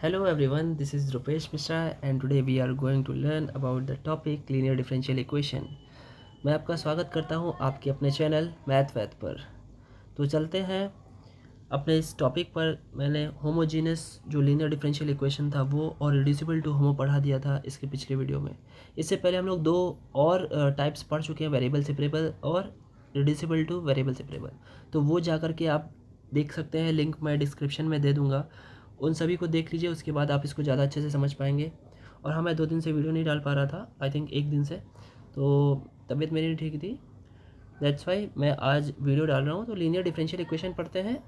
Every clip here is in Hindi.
Hello everyone, this is Rupesh Mishra and today we are going to learn about the topic linear differential equation। मैं आपका स्वागत करता हूं आपके अपने चैनल मैथ वैथ पर। तो चलते हैं अपने इस टॉपिक पर। मैंने होमोजीनस जो लीनियर डिफरेंशियल इक्वेशन था वो और रिड्यूसिबल टू होमो पढ़ा दिया था इसके पिछले वीडियो में। इससे पहले हम लोग दो और टाइप्स पढ़ चुके हैं, वेरिएबल सेपरेबल और रिड्यूसिबल टू वेरिएबल सेपरेबल। तो वो जा कर के आप देख सकते हैं, लिंक मैं डिस्क्रिप्शन में दे दूँगा, उन सभी को देख लीजिए। उसके बाद आप इसको ज़्यादा अच्छे से समझ पाएंगे। और हाँ, मैं 2 दिन से वीडियो नहीं डाल पा रहा था, आई थिंक 1 दिन से, तो तबीयत मेरी नहीं ठीक थी, दैट्स वाई मैं आज वीडियो डाल रहा हूँ। तो लीनियर डिफरेंशियल इक्वेशन पढ़ते हैं,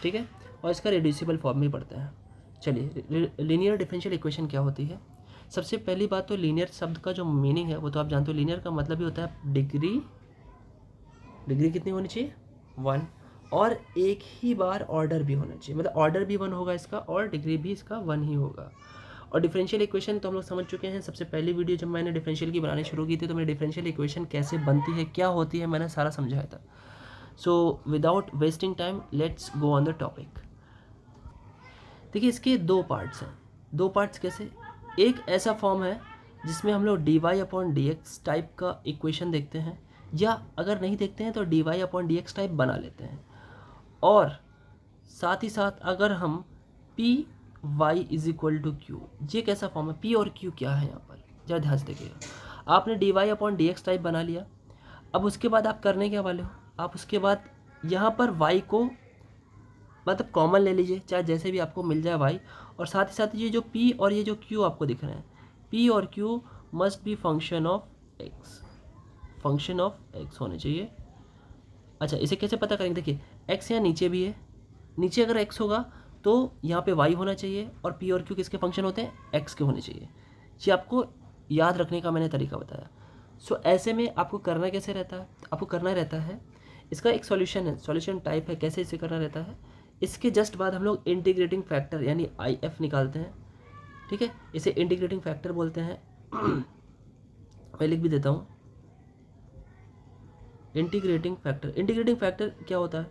ठीक है, और इसका रिड्यूसिबल फॉर्म भी पढ़ते हैं। चलिए, लीनियर डिफरेंशियल इक्वेशन क्या होती है। सबसे पहली बात तो लीनियर शब्द का जो मीनिंग है वो तो आप जानते हो। लीनियर का मतलब ही होता है डिग्री कितनी होनी चाहिए, 1, और एक ही बार ऑर्डर भी होना चाहिए, मतलब ऑर्डर भी 1 होगा इसका और डिग्री भी इसका 1 ही होगा। और डिफरेंशियल इक्वेशन तो हम लोग समझ चुके हैं। सबसे पहली वीडियो जब मैंने डिफरेंशियल की बनानी शुरू की थी तो मैंने डिफरेंशियल इक्वेशन कैसे बनती है, क्या होती है, मैंने सारा समझाया था। So without wasting time let's go on the topic. देखिए, इसके 2 पार्ट्स हैं। 2 पार्ट्स कैसे? एक ऐसा फॉर्म है जिसमें हम लोग dy/dx टाइप का इक्वेशन देखते हैं, या अगर नहीं देखते हैं तो dy/dx टाइप बना लेते हैं। और साथ ही साथ अगर हम P Y is equal to Q, ये कैसा फॉर्म है, पी और क्यू क्या है यहाँ पर, जरा ध्यान से देखिएगा। आपने dy/dx टाइप बना लिया। अब उसके बाद आप करने क्या वाले हो, आप उसके बाद यहाँ पर y को मतलब कॉमन ले लीजिए, चाहे जैसे भी आपको मिल जाए y, और साथ ही साथ ये जो p और ये जो q आपको दिख रहे हैं, p और q must be function of x होने चाहिए। अच्छा, इसे कैसे पता करेंगे? देखिए, x यहाँ नीचे भी है, नीचे अगर x होगा तो यहाँ पे y होना चाहिए, और p और q किसके फंक्शन होते हैं, x के होने चाहिए। ये आपको याद रखने का मैंने तरीका बताया। सो ऐसे में आपको करना कैसे रहता है, आपको करना रहता है, इसका एक सॉल्यूशन है, सॉल्यूशन टाइप है, कैसे इसे करना रहता है। इसके जस्ट बाद हम लोग इंटीग्रेटिंग फैक्टर यानी IF निकालते हैं, ठीक है, इसे इंटीग्रेटिंग फैक्टर बोलते हैं। मैं लिख भी देता हूँ, इंटीग्रेटिंग फैक्टर क्या होता है?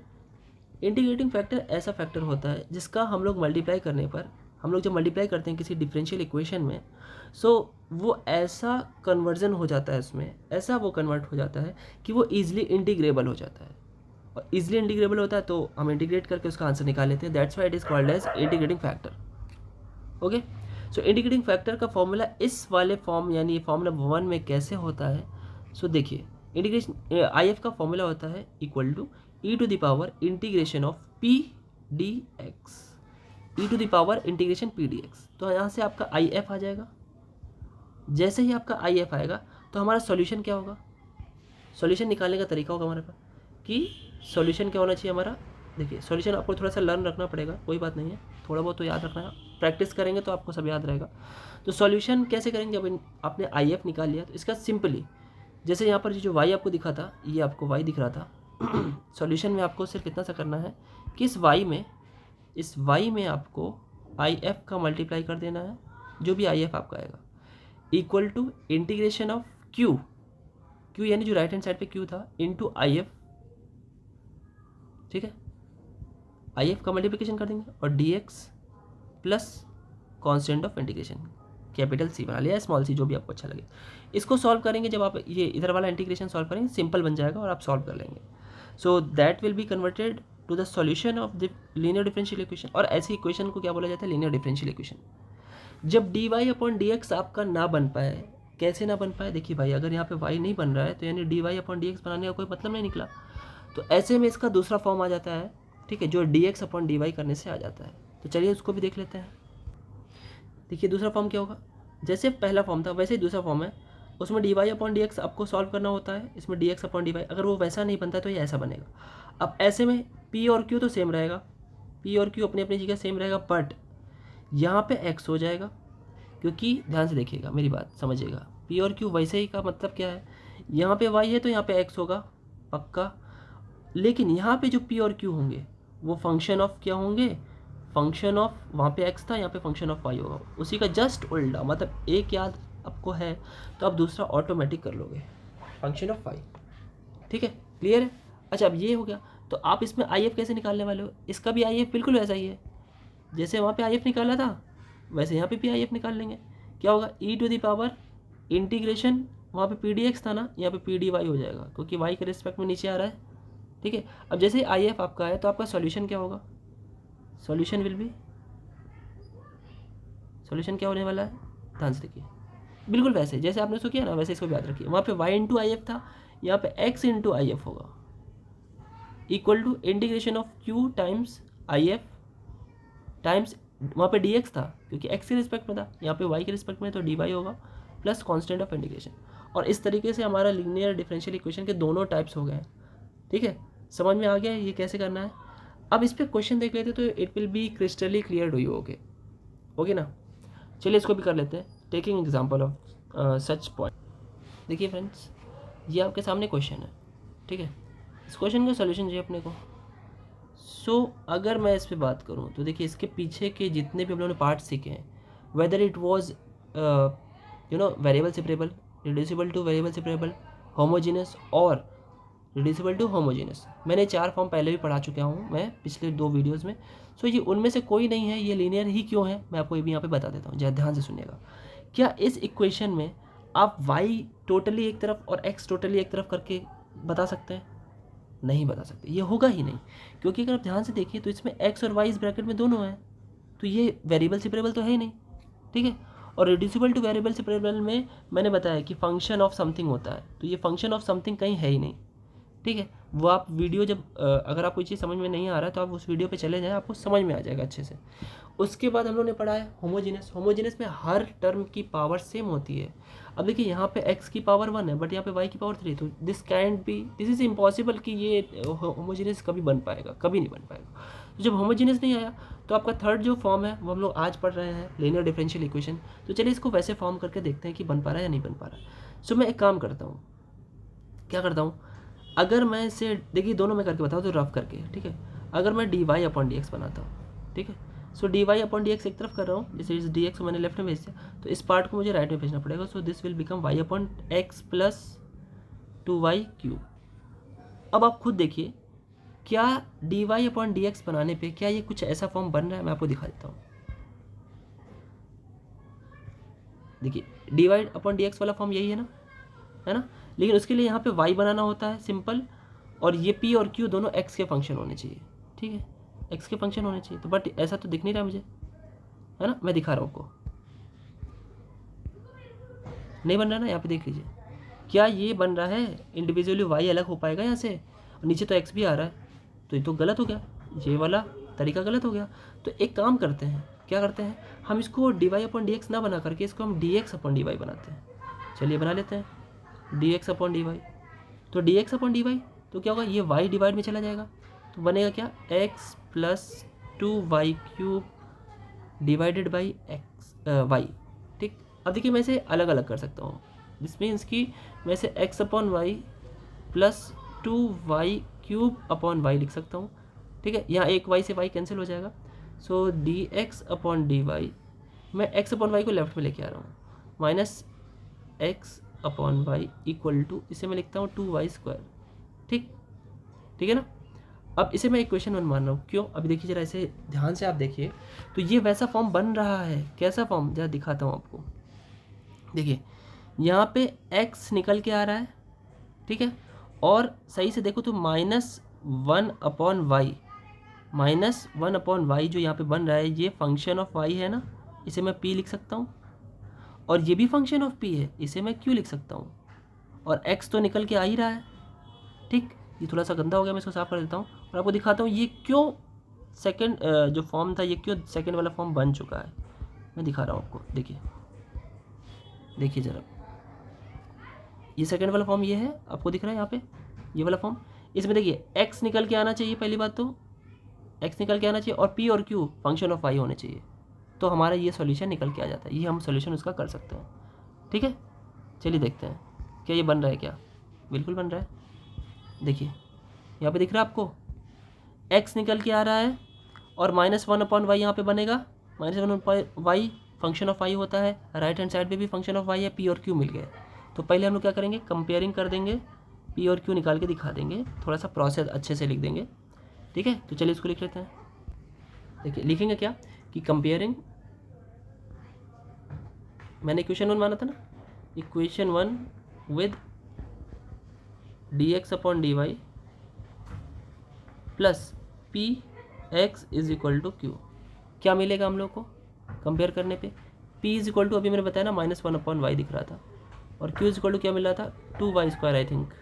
इंटीग्रेटिंग फैक्टर ऐसा फैक्टर होता है जिसका हम लोग मल्टीप्लाई करने पर, हम लोग जब मल्टीप्लाई करते हैं किसी डिफरेंशियल इक्वेशन में, सो वो ऐसा कन्वर्जन हो जाता है उसमें, ऐसा वो कन्वर्ट हो जाता है कि वो ईजिली इंटीग्रेबल हो जाता है। और ईजिली इंटीग्रेबल होता है तो हम इंटीग्रेट करके उसका आंसर निकाल लेते हैं। That's why it is called as integrating factor. Okay, so integrating factor का फॉर्मूला इस वाले फॉर्म यानी फॉर्म नंबर 1 में कैसे होता है। सो देखिए, इंटीग्रेशन IF का फॉर्मूला होता है equal to e to the power integration of p dx, e to the power integration p dx। तो यहाँ से आपका IF आ जाएगा। जैसे ही आपका IF आएगा तो हमारा सॉल्यूशन क्या होगा, सॉल्यूशन निकालने का तरीका होगा हमारे पास कि सॉल्यूशन क्या होना चाहिए हमारा। देखिए, सॉल्यूशन आपको थोड़ा सा लर्न रखना पड़ेगा, कोई बात नहीं है, थोड़ा बहुत तो याद रखना है, प्रैक्टिस करेंगे तो आपको सब याद रहेगा। तो सॉल्यूशन कैसे करेंगे, जब आपने IF निकाल लिया तो इसका सिंपली, जैसे यहाँ पर जो y आपको दिखा था, ये आपको y दिख रहा था। सॉल्यूशन में आपको सिर्फ इतना सा करना है कि इस y में आपको IF का मल्टीप्लाई कर देना है, जो भी IF आपका आएगा, equal to integration of q यानी जो राइट हैंड साइड पे q था, इनटू IF, ठीक है, IF का मल्टीप्लिकेशन कर देंगे, और dx plus constant of integration, capital C बना लिया, स्मॉल सी, जो भी आपको अच्छा लगे। इसको सॉल्व करेंगे, जब आप ये इधर वाला इंटीग्रेशन सॉल्व करेंगे सिंपल बन जाएगा और आप सॉल्व कर लेंगे। So that will be converted to the solution of the linear differential equation. और ऐसी इक्वेशन को क्या बोला जाता है, लीनियर डिफरेंशियल इक्वेशन। जब dy/dx आपका ना बन पाए, कैसे ना बन पाए, देखिए भाई, अगर यहाँ पे y नहीं बन रहा है तो यानी dy/dx बनाने का कोई मतलब नहीं निकला। तो ऐसे में इसका दूसरा फॉर्म आ जाता है, ठीक है, जो dx/dy करने से आ जाता है। तो चलिए उसको भी देख लेते हैं। देखिए, दूसरा फॉर्म क्या होगा, जैसे पहला फॉर्म था वैसे ही दूसरा फॉर्म है, उसमें dy/dx आपको सॉल्व करना होता है, इसमें dx/dy। अगर वो वैसा नहीं बनता तो ये ऐसा बनेगा। अब ऐसे में p और q तो सेम रहेगा, p और q अपनी अपनी जगह सेम रहेगा, बट यहाँ पे x हो जाएगा, क्योंकि ध्यान से देखिएगा, मेरी बात समझिएगा, p और q वैसे ही का मतलब क्या है, यहाँ पे y है तो यहाँ पे x होगा पक्का, लेकिन यहाँ पे जो p और q होंगे वो फंक्शन ऑफ क्या होंगे, फंक्शन ऑफ, वहाँ पे x था यहाँ पे फंक्शन ऑफ y होगा, उसी का जस्ट उल्टा। मतलब एक याद आपको है तो आप दूसरा ऑटोमेटिक कर लोगे, फंक्शन ऑफ y, ठीक है, क्लियर है। अच्छा, अब ये हो गया, तो आप इसमें IF कैसे निकालने वाले हो, इसका भी IF बिल्कुल वैसा ही है जैसे वहाँ पे IF निकाला था, वैसे यहाँ पे भी आई एफ निकाल लेंगे। क्या होगा, ई टू द पावर इंटीग्रेशन, वहाँ पे पी डी एक्स था ना, यहाँ पे पी डी वाई हो जाएगा क्योंकि वाई के रिस्पेक्ट में नीचे आ रहा है। ठीक है, अब जैसे आई एफ आपका है तो आपका सॉल्यूशन क्या होगा, सॉल्यूशन विल बी, सॉल्यूशन क्या होने वाला है, ध्यान से देखिए, बिल्कुल वैसे जैसे आपने उसको किया ना वैसे इसको भी याद रखिए। वहाँ पे y इंटू आई एफ था, यहाँ पे x इंटू आई एफ होगा, equal to integration of q times I F times, वहाँ पे dx था क्योंकि x के रिस्पेक्ट में था, यहाँ पे y के रिस्पेक्ट में तो dy होगा, प्लस कांस्टेंट ऑफ इंटीग्रेशन। और इस तरीके से हमारा लीनियर डिफरेंशियल इक्वेशन के दोनों टाइप्स हो गए हैं। ठीक है, समझ में आ गया ये कैसे करना है। अब इस पर क्वेश्चन देख लेते तो it will be crystally clear to you. Okay ना, चलिए इसको भी कर लेते हैं, taking example of such point. देखिए फ्रेंड्स, ये आपके सामने क्वेश्चन है। ठीक है, इस क्वेश्चन का सॉल्यूशन चाहिए अपने को। अगर मैं इस पर बात करूँ तो देखिए इसके पीछे के जितने भी हम लोगों ने पार्ट सीखे हैं, whether it was variable separable, reducible two variable separable, homogeneous और रिड्यूसिबल टू होमोजीनियस, मैंने 4 फॉर्म पहले भी पढ़ा चुका हूँ मैं पिछले 2 वीडियोज़ में। ये उनमें से कोई नहीं है, ये लीनियर ही क्यों है मैं आपको ये भी यहाँ पे बता देता हूँ, ध्यान से सुनिएगा। क्या इस इक्वेशन में आप y टोटली एक तरफ और x टोटली एक तरफ करके बता सकते हैं? नहीं बता सकते, ये होगा ही नहीं, क्योंकि अगर आप ध्यान से देखिए तो इसमें x और y इस ब्रैकेट में दोनों हैं, तो ये वेरिएबल सेपरेबल तो है ही नहीं। ठीक है, और रिड्यूसिबल टू वेरिएबल सेपरेबल में मैंने बताया कि फंक्शन ऑफ समथिंग होता है, तो ये फंक्शन ऑफ समथिंग कहीं है ही नहीं। ठीक है, वो आप वीडियो जब अगर आपको चीज़ समझ में नहीं आ रहा है तो आप उस वीडियो पे चले जाएं, आपको समझ में आ जाएगा अच्छे से। उसके बाद हम लोग ने पढ़ा है होमोजीनियस। होमोजीनियस में हर टर्म की पावर सेम होती है। अब देखिए यहाँ पे x की पावर 1 है बट यहाँ पे y की पावर 3, तो this cantt B, this is impossible कि ये होमोजीनियस कभी बन पाएगा, कभी नहीं बन पाएगा। तो जब होमोजीनियस नहीं आया तो आपका थर्ड जो फॉर्म है वो हम लोग आज पढ़ रहे हैं, लीनियर डिफरेंशियल इक्वेशन। तो चलिए इसको वैसे फॉर्म करके देखते हैं कि बन पा रहा है या नहीं बन पा रहा है। मैं एक काम करता हूँ, क्या करता हूँ, अगर मैं इसे देखिए दोनों में करके बताऊँ तो रफ करके। ठीक है, अगर मैं D Y upon D X बनाता हूँ, ठीक है, D Y upon D X एक तरफ कर रहा हूँ, जैसे इस डी एक्स को मैंने लेफ्ट में भेज दिया तो इस पार्ट को मुझे राइट में भेजना पड़ेगा। This will become Y upon X plus 2y cube. अब आप खुद देखिए, क्या D Y upon D X बनाने पे क्या ये कुछ ऐसा फॉर्म बन रहा है, मैं आपको दिखा देता हूँ। देखिए D Y upon D X वाला फॉर्म यही है ना, लेकिन उसके लिए यहाँ पे y बनाना होता है सिंपल, और ये p और q दोनों x के फंक्शन होने चाहिए। ठीक है, x के फंक्शन होने चाहिए, तो बट ऐसा तो दिख नहीं रहा मुझे, है ना, मैं दिखा रहा हूँ आपको, नहीं बन रहा ना, यहाँ पे देख लीजिए, क्या ये बन रहा है इंडिविजुअली y अलग हो पाएगा यहाँ से, और नीचे तो x भी आ रहा है, तो ये तो गलत हो गया, ये वाला तरीका गलत हो गया। तो एक काम करते हैं, क्या करते हैं, हम इसको d Y upon D x ना बना करके इसको हम d x upon D y बनाते हैं। चलिए बना लेते हैं d x upon D y. तो d x upon D y तो क्या होगा, ये y डिवाइड में चला जाएगा, तो बनेगा क्या, x plus 2y cube divided by Y. ठीक, अब देखिए मैं इसे अलग अलग कर सकता हूँ, दिस मीन्स कि मैं इसे x upon Y plus 2y cube upon Y लिख सकता हूँ। ठीक है, यहाँ एक y से y कैंसिल हो जाएगा, D x upon D Y, मैं x अपॉन वाई को लेफ्ट में लेके आ रहा हूँ, minus x upon Y equal to, इसे मैं लिखता हूँ 2y स्क्वायर। ठीक है ना। अब इसे मैं इक्वेशन 1 मान रहा हूँ, क्यों, अभी देखिए जरा इसे ध्यान से आप देखिए, तो ये वैसा फॉर्म बन रहा है, कैसा फॉर्म, जरा दिखाता हूँ आपको। देखिए यहाँ पे x निकल के आ रहा है, ठीक है, और सही से देखो तो -1 अपॉन वाई, -1 अपॉन वाई जो यहाँ पे बन रहा है, ये फंक्शन ऑफ y है ना, इसे मैं p लिख सकता हूँ, और ये भी फंक्शन ऑफ p है, इसे मैं q लिख सकता हूँ, और x तो निकल के आ ही रहा है। ठीक, ये थोड़ा सा गंदा हो गया, मैं इसको साफ कर देता हूँ और आपको दिखाता हूँ ये क्यों सेकंड जो फॉर्म था ये क्यों सेकंड वाला फॉर्म बन चुका है, मैं दिखा रहा हूँ आपको। देखिए जरा, ये सेकंड वाला फॉर्म ये है, आपको दिख रहा है यहाँ पे ये वाला फॉर्म, इसमें देखिए x निकल के आना चाहिए, पहली बात तो x निकल के आना चाहिए, और p और q फंक्शन ऑफ y होने चाहिए, तो हमारा ये सॉल्यूशन निकल के आ जाता है, ये हम सॉल्यूशन उसका कर सकते हैं। ठीक है, चलिए देखते हैं क्या ये बन रहा है, क्या बिल्कुल बन रहा है। देखिए यहाँ पे दिख रहा है आपको, x निकल के आ रहा है, और -1 अपॉन वाई यहाँ पे बनेगा, -1 upon Y function of y होता है, राइट हैंड साइड पे भी फंक्शन ऑफ y है, p और q मिल गए। तो पहले हम लोग क्या करेंगे, कंपेयरिंग कर देंगे, p और q निकाल के दिखा देंगे, थोड़ा सा प्रोसेस अच्छे से लिख देंगे। ठीक है, तो चलिए इसको लिख लेते हैं। देखिए लिखेंगे क्या कि कंपेयरिंग मैंने इक्वेशन 1 माना था ना, equation 1 with dx upon dy plus P X is equal to Q, क्या मिलेगा हम लोग को कंपेयर करने पे? p इज इक्वल टू, अभी मैंने बताया ना, -1 अपॉन वाई दिख रहा था, और q इज इक्वल टू क्या मिल रहा था, 2y² आई थिंक।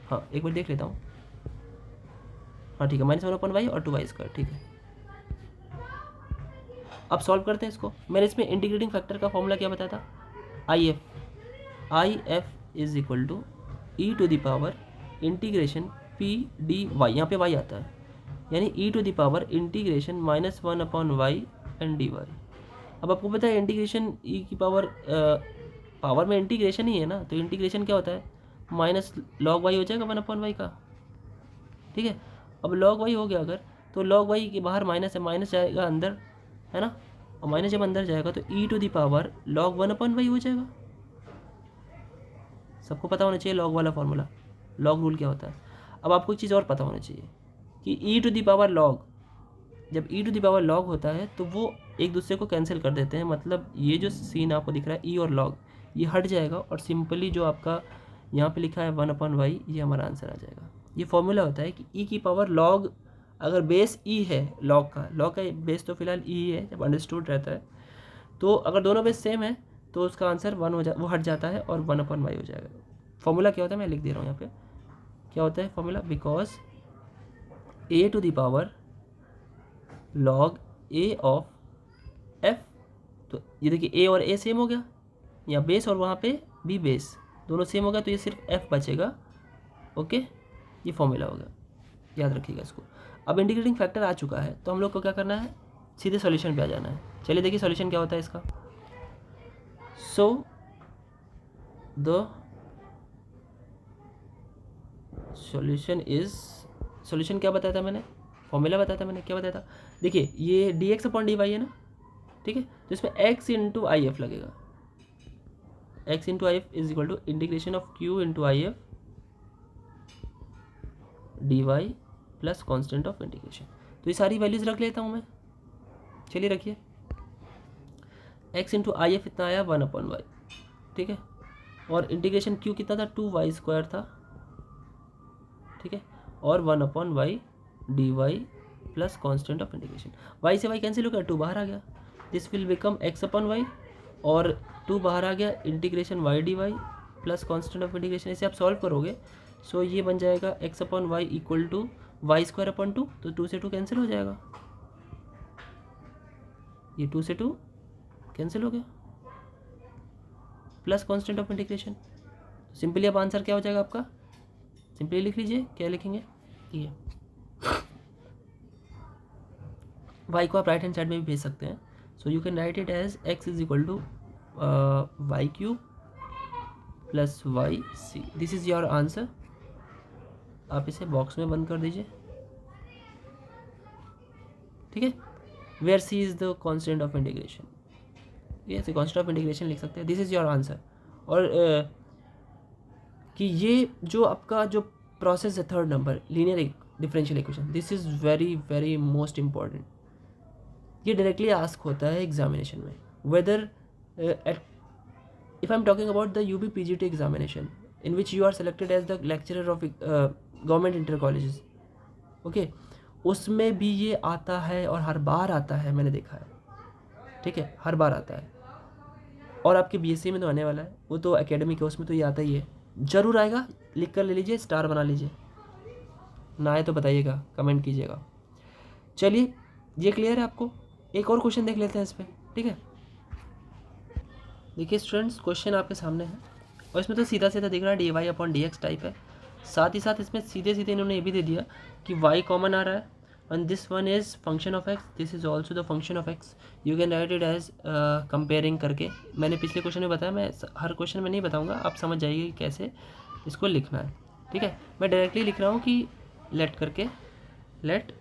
हाँ एक बार देख लेता हूँ। हाँ ठीक है, -1 अपॉन वाई और 2y², ठीक है। अब सॉल्व करते हैं इसको। मैंने इसमें इंटीग्रेटिंग फैक्टर का फॉर्मूला क्या बताया था, I F is equal to E to the power integration p d y, यहाँ पे वाई आता है, यानी e to the power integration -1 upon y and d y. अब आपको पता है इंटीग्रेशन ई की पावर, पावर में इंटीग्रेशन ही है ना, तो इंटीग्रेशन क्या होता है, माइनस लॉग वाई हो जाएगा 1 अपॉन वाई का, ठीक है। अब लॉग वाई हो गया अगर, तो लॉग वाई के बाहर माइनस है, माइनस जाएगा अंदर, है ना, और माइनस जब अंदर जाएगा तो e to the power log 1 upon y हो जाएगा। सबको पता होना चाहिए लॉग वाला फॉर्मूला, लॉग रूल क्या होता है। अब आपको एक चीज़ और पता होना चाहिए कि ई टू द पावर लॉग, जब ई टू द पावर लॉग होता है तो वो एक दूसरे को कैंसिल कर देते हैं, मतलब ये जो सीन आपको दिख रहा है ई और लॉग, ये हट जाएगा और सिंपली जो आपका यहाँ पे लिखा है 1 अपॉन वाई, ये हमारा आंसर आ जाएगा। ये फॉर्मूला होता है कि ई की पावर लॉग, अगर बेस ई है लॉग का बेस तो फिलहाल ई है जब अंडरस्टूड रहता है, तो अगर दोनों बेस सेम है तो उसका आंसर 1 हो वो हट जाता है और 1 अपॉन वाई हो जाएगा। फॉर्मूला क्या होता है मैं लिख दे रहा हूँ यहाँ पे, क्या होता है formula, because A to the power log A of F, तो ये देखिए ए और ए सेम हो गया, या बेस और वहाँ पे भी बेस दोनों सेम हो गया, तो ये सिर्फ एफ बचेगा। ओके, ये फॉर्मूला हो गया, याद रखिएगा इसको। अब इंटीग्रेटिंग फैक्टर आ चुका है तो हम लोग को क्या करना है, सीधे सॉल्यूशन पे आ जाना है। चलिए देखिए सॉल्यूशन क्या होता है इसका। सो द सॉल्यूशन क्या बताया था मैंने, फॉर्मूला बताया था मैंने, क्या बताया था, देखिए ये dx अपॉन dy है ना, ठीक है, तो इसमें x इंटू आई एफ लगेगा, x into I F is equal to integration of q into I F D Y plus constant of integration. तो ये सारी वैल्यूज रख लेता हूँ मैं, चलिए रखिए। x इंटू आई एफ इतना आया 1 अपॉन वाई, ठीक है, और इंटीग्रेशन q कितना था, 2y² था, ठीक है, और 1 upon Y D Y plus constant of integration. Y से वाई कैंसिल हो गया, 2 बाहर आ गया, this will become x upon Y, और 2 बाहर आ गया, integration Y D Y plus constant of integration. इसे आप सॉल्व करोगे सो ये बन जाएगा x upon Y equal to y² upon 2, तो 2 से 2 कैंसिल हो जाएगा, ये 2 से 2 कैंसिल हो गया, plus constant of integration. Simply अब आंसर क्या हो जाएगा आपका, सिंपली लिख लीजिए, क्या लिखेंगे, ये y को आप राइट हैंड साइड में भी भेज सकते हैं, so you can write it as x is equal to Y cube plus Y C, this is your answer. आप इसे बॉक्स में बंद कर दीजिए, ठीक है, where C is the constant of integration, ये कॉन्स्टेंट ऑफ इंटीग्रेशन लिख सकते हैं, दिस इज योर आंसर। और कि ये जो आपका जो प्रोसेस है third number linear differential equation, this is very very most important. ये डायरेक्टली आस्क होता है एग्जामिनेशन में, whether if I am talking about the UP PGT examination in which you are selected as the lecturer of government inter colleges, okay, उसमें भी ये आता है और हर बार आता है, मैंने देखा है, ठीक है, हर बार आता है। और आपके बीएससी में तो आने वाला है, वो तो एकेडमिक है, उसमें तो ये आता ही है, ज़रूर आएगा, लिख कर ले लीजिए, स्टार बना लीजिए, ना आए तो बताइएगा, कमेंट कीजिएगा। चलिए ये क्लियर है आपको, एक और क्वेश्चन देख लेते हैं इस पर, ठीक है। देखिए स्टूडेंट्स, क्वेश्चन आपके सामने है और इसमें तो सीधा सीधा दिख रहा है D Y upon D x type है, साथ ही साथ इसमें सीधे सीधे इन्होंने ये भी दे दिया कि y कॉमन आ रहा है and this one is function of x, this is also the function of x, you can write it as comparing करके। मैंने पिछले क्वेश्चन में बताया, मैं हर क्वेश्चन में नहीं बताऊंगा, आप समझ जाइए कि कैसे इसको लिखना है, ठीक है। मैं डायरेक्टली लिख रहा हूँ कि लेट करके, late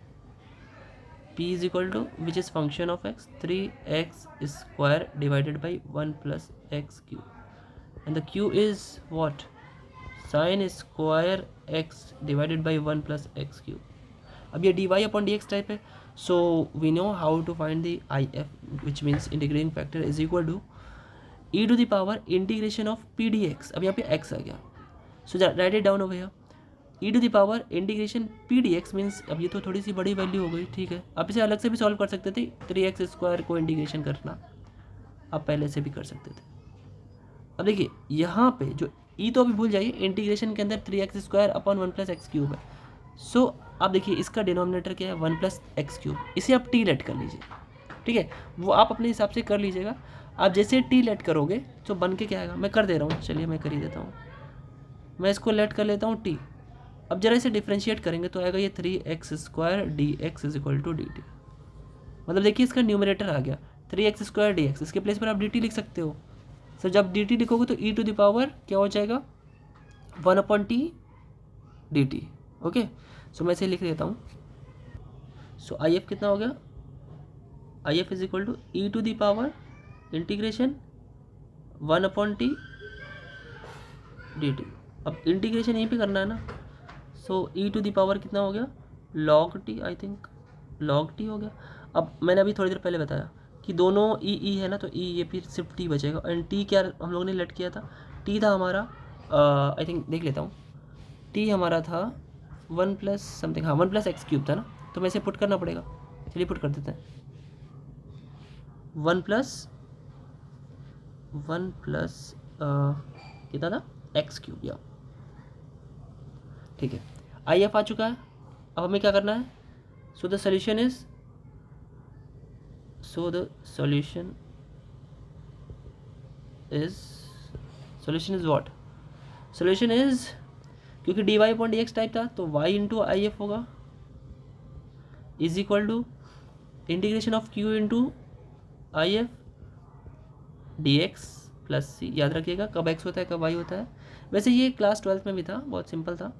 p is equal to which is function of x 3x square divided by 1 plus x cube and the q is what, sin square x divided by 1 plus x cube। अब ये dy upon D x type है, so we know how to find the I F which means integrating factor is equal to E to the power integration of p d x, अब यहाँ पे एक्स आ गया, so write it down over here, e to the power integration p d x means, अब ये तो थोड़ी सी बड़ी वैल्यू हो गई, ठीक है। आप इसे अलग से भी सॉल्व कर सकते थे, 3x² को इंटीग्रेशन करना आप पहले से भी कर सकते थे। अब देखिए यहाँ पे जो ई तो अभी भूल जाइए, इंटीग्रेशन के अंदर 3x² अपॉन 1+x³ है। सो आप देखिए इसका डिनोमिनेटर क्या है, 1+x³, इसे आप टी लेट कर लीजिए, ठीक है। वो आप अपने हिसाब से कर लीजिएगा। आप जैसे टी लेट करोगे तो बन के क्या आएगा, मैं कर दे रहा हूँ, चलिए मैं कर ही देता हूँ, मैं इसको लेट कर लेता हूँ टी। अब जरा इसे डिफ्रेंशिएट करेंगे तो आएगा ये 3x² dx is equal to dt। मतलब देखिए इसका न्यूमरेटर आ गया 3x² dx, इसके प्लेस पर आप dt लिख सकते हो। सो जब dt लिखोगे तो e टू द पावर क्या हो जाएगा, 1/t dt। ओके, सो मैं इसे लिख देता हूँ। सो आई एफ कितना हो गया, I F is equal to E to the power integration 1/t dt। अब इंटीग्रेशन यहीं पे करना है ना, so E to the power कितना हो गया, log t, I think log t हो गया। अब मैंने अभी थोड़ी देर पहले बताया कि दोनों ई है ना, तो ई ये फिर सिर्फ टी बचेगा, एंड टी क्या हम लोगों ने लेट किया था, टी था हमारा आई थिंक देख लेता हूँ, टी हमारा था 1+ समथिंग, हाँ 1+x³ था ना, तो मैं इसे पुट करना पड़ेगा, चलिए पुट कर देते हैं, 1+ कितना था x³ या, ठीक है। आई एफ आ चुका है, अब हमें क्या करना है, so the solution is what, solution is, क्योंकि dy/dx टाइप था तो y इंटू आई एफ होगा is equal to integration of q into I F d x plus c. याद रखिएगा कब x होता है कब y होता है। वैसे ये क्लास 12th में भी था, बहुत सिंपल था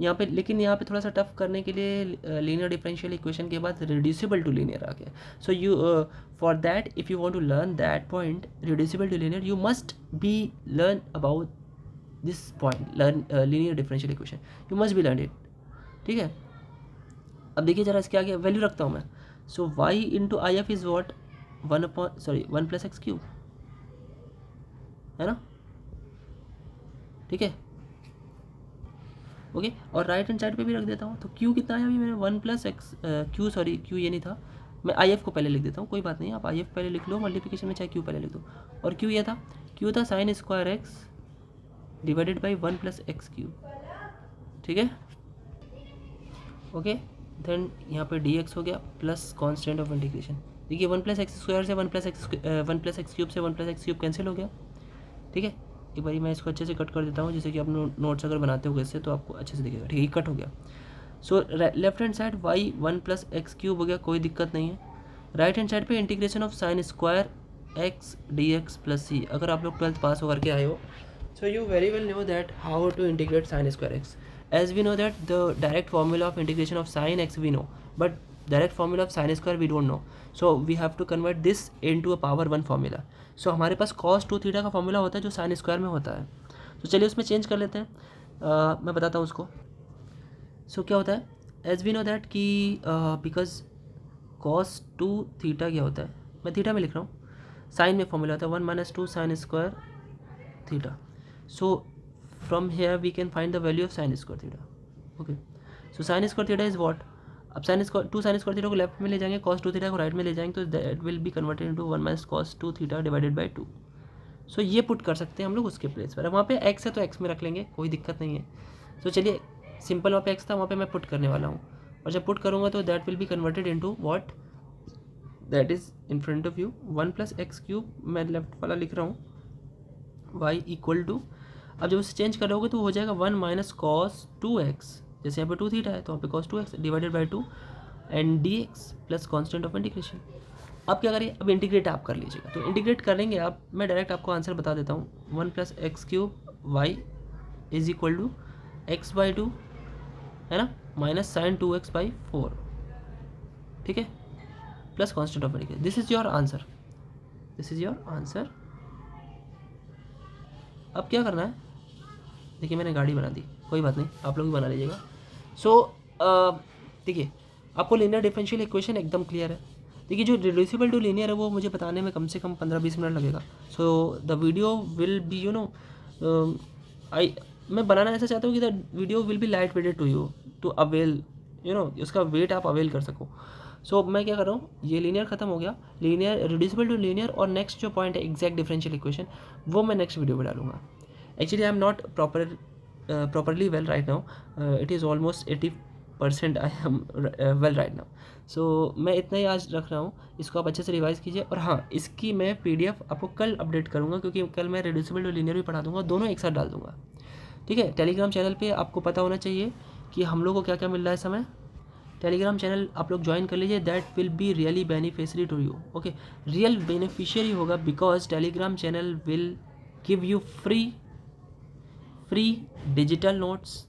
यहाँ पे, लेकिन यहाँ पे थोड़ा सा टफ करने के लिए लीनियर डिफरेंशियल इक्वेशन के बाद रिड्यूसिबल टू लीनियर आ गया। So you for that if you want to learn that point reducible to linear, you must be learn about this point, learn linear differential equation, you must be learn it, ठीक है। अब देखिए जरा इसके आगे वैल्यू रखता हूँ मैं, सो y into I F is what 1+x³, है ना, ठीक है, ओके। और राइट हैंड साइड पे भी रख देता हूँ, तो q कितना है अभी मैंने 1+x सॉरी q ये नहीं था, मैं आई एफ को पहले लिख देता हूँ, कोई बात नहीं, आप आई एफ पहले लिख लो मल्टीप्लिकेशन में, चाहे q पहले लिख दो। और q ये था, q था sin² डिवाइडेड बाई 1+x³, ठीक है, ओके। देन यहाँ पे dx हो गया प्लस कॉन्स्टेंट ऑफ इंटीग्रेशन, देखिए 1+x² से 1+x³ से 1+x³ कैंसिल हो गया, ठीक है। एक बार मैं इसको अच्छे से कट कर देता हूँ, जैसे कि आप नोट्स अगर बनाते हो इससे तो आपको अच्छे से दिखेगा, ठीक है, कट हो गया। So left hand side y 1+x³ हो गया, कोई दिक्कत नहीं है। राइट हैंड साइड पे integration of sin² x dx plus c। अगर आप लोग 12th पास होकर के आए हो, so you very well know that how to integrate sin² x, as we know that the direct formula of integration of sin x we know, but direct formula of sin² we don't know, so we have to convert this into a power 1 formula। so हमारे पास cos 2 थीटा का फॉर्मूला होता है जो sin² में होता है, तो चलिए उसमें चेंज कर लेते हैं, मैं बताता हूँ उसको। so क्या होता है, as we know that कि because cos 2 थीटा क्या होता है, मैं थीटा में लिख रहा हूँ, साइन में फॉर्मूला होता है 1 - 2 sin² theta. so from here we can find the value of sin² theta, okay। so sin² theta is what, अब sin² theta को लेफ्ट में ले जाएंगे, cos 2 theta को राइट में ले जाएंगे, तो that will be converted into 1 - cos 2 theta divided by 2। so ये पुट कर सकते हैं हम लोग उसके प्लेस पर, अब वहाँ पे x है तो x में रख लेंगे, कोई दिक्कत नहीं है। so चलिए सिंपल वहाँ पे x था, वहाँ पे मैं पुट करने वाला हूँ, और जब पुट करूँगा तो that will be converted into what, that is in front of you 1+x³ मैं लेफ्ट वाला लिख रहा हूँ, y इक्वल टू, अब जब उसे चेंज करोगे तो हो जाएगा 1 - cos 2x, जैसे यहाँ पे 2 थीटा है तो यहाँ पे cos 2x divided by 2 and dx plus constant of integration. अब क्या करिए, अब इंटीग्रेट आप कर लीजिएगा, तो इंटीग्रेट करेंगे आप, मैं डायरेक्ट आपको आंसर बता देता हूँ, 1+x³ y is equal to x/2 है ना, माइनस sin 2x/4, ठीक है, plus constant of integration. This is your answer, this is your answer. अब क्या करना है, देखिए मैंने गाड़ी बना दी, कोई बात नहीं, आप लोग भी बना लीजिएगा। सो देखिए आपको लीनियर डिफरेंशियल इक्वेशन एकदम क्लियर है। देखिए जो रिड्यूसिबल टू लीनियर है वो मुझे बताने में कम से कम 15-20 मिनट लगेगा। So the video will be मैं बनाना ऐसा चाहता हूँ कि the video will be light weighted to you to avail उसका वेट आप अवेल कर सको। सो मैं क्या कर रहा हूँ, ये लीनियर खत्म हो गया, लीनियर रिड्यूसिबल टू लीनियर, और नेक्स्ट जो पॉइंट है एग्जैक्ट डिफरेंशियल इक्वेशन, वो मैं नेक्स्ट वीडियो में डालूंगा। Actually I am not properly well right now. It is almost 80% I am well right now. सो मैं इतना ही आज रख रहा हूँ, इसको आप अच्छे से रिवाइज़ कीजिए। और हाँ, इसकी मैं PDF आपको कल अपडेट करूँगा, क्योंकि कल मैं रिड्यूसिबल टू लीनियर भी पढ़ा दूँगा, दोनों एक साथ डाल दूँगा। ठीक है, टेलीग्राम चैनल पे आपको पता होना चाहिए कि हम लोग को क्या क्या मिल रहा है समय। टेलीग्राम चैनल आप लोग ज्वाइन कर लीजिए, that will be really beneficiary to you. Okay, real beneficiary होगा, because Telegram channel will give you free digital notes.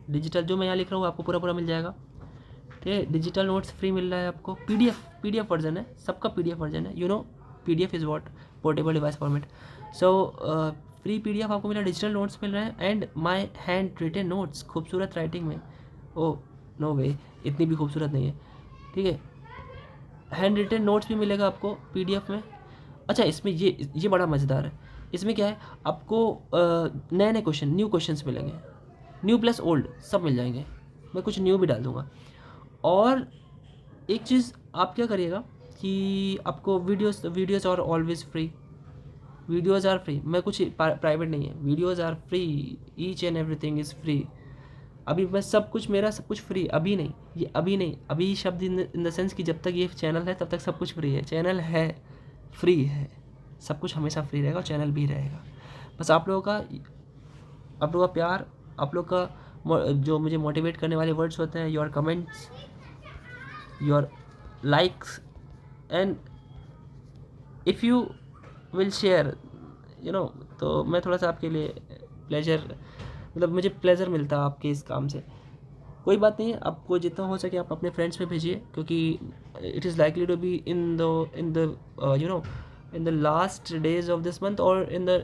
Digital जो मैं यहाँ लिख रहा हूँ आपको पूरा मिल जाएगा। ठीक है, डिजिटल नोट्स फ्री मिल रहा है आपको। पीडीएफ वर्जन है, सबका पीडीएफ वर्जन है। PDF is what, portable device format. So free PDF आपको मिला, डिजिटल नोट्स मिल रहे हैं, and my hand written notes, खूबसूरत राइटिंग में। ओ नो वे, इतनी भी खूबसूरत नहीं है। ठीक है, हैंड रिटन नोट्स भी मिलेगा आपको पीडीएफ में। अच्छा, इसमें ये बड़ा मज़ेदार है। इसमें क्या है, आपको नए नए क्वेश्चन, न्यू क्वेश्चंस मिलेंगे, न्यू प्लस ओल्ड सब मिल जाएंगे। मैं कुछ न्यू भी डाल दूंगा। और एक चीज़ आप क्या करिएगा कि आपको videos are always free, videos are free. मैं कुछ प्राइवेट नहीं है, videos are free, each and everything is free. अभी मैं सब कुछ फ्री, अभी नहीं, अभी शब्द इन द सेंस कि जब तक ये चैनल है तब तक सब कुछ फ्री है। चैनल है, फ्री है, सब कुछ हमेशा फ्री रहेगा, और चैनल भी रहेगा। बस आप लोगों का प्यार, आप लोग का जो मुझे मोटिवेट करने वाले वर्ड्स होते हैं, your comments, your likes, and if you will share तो मैं थोड़ा सा आपके लिए मुझे प्लेजर मिलता है आपके इस काम से। कोई बात नहीं है, आपको जितना हो सके आप अपने फ्रेंड्स में भेजिए, क्योंकि it is likely to be in the last days of this month, और in the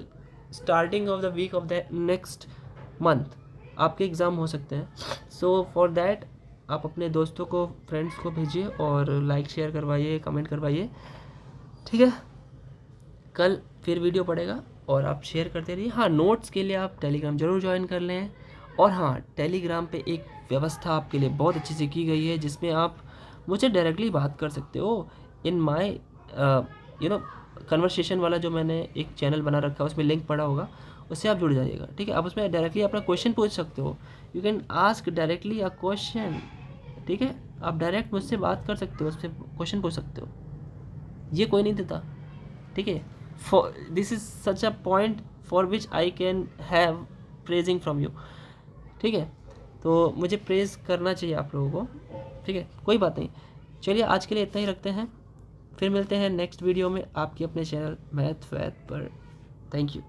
starting of the week of the next month आपके एग्ज़ाम हो सकते हैं। सो फॉर दैट आप अपने दोस्तों को, फ्रेंड्स को भेजिए, और लाइक शेयर करवाइए, कमेंट करवाइए। ठीक है, कल फिर वीडियो पड़ेगा, और आप शेयर करते रहिए। हाँ, नोट्स के लिए आप टेलीग्राम ज़रूर ज्वाइन कर लें। और हाँ, टेलीग्राम पे एक व्यवस्था आपके लिए बहुत अच्छी से की गई है, जिसमें आप मुझे डायरेक्टली बात कर सकते हो। इन माय कन्वर्सेशन वाला जो मैंने एक चैनल बना रखा है, उसमें लिंक पड़ा होगा, उससे आप जुड़ जाइएगा। ठीक है, आप उसमें डायरेक्टली अपना क्वेश्चन पूछ सकते हो। You can ask directly a question. ठीक है, आप डायरेक्ट मुझसे बात कर सकते हो, उससे क्वेश्चन पूछ सकते हो, ये कोई नहीं देता। ठीक है, this is such a point for which I can have praising from you. ठीक है, तो मुझे प्रेज करना चाहिए आप लोगों को। ठीक है, कोई बात नहीं, चलिए आज के लिए इतना ही रखते हैं, फिर मिलते हैं नेक्स्ट वीडियो में आपके अपने चैनल मैथ वैथ पर। Thank you.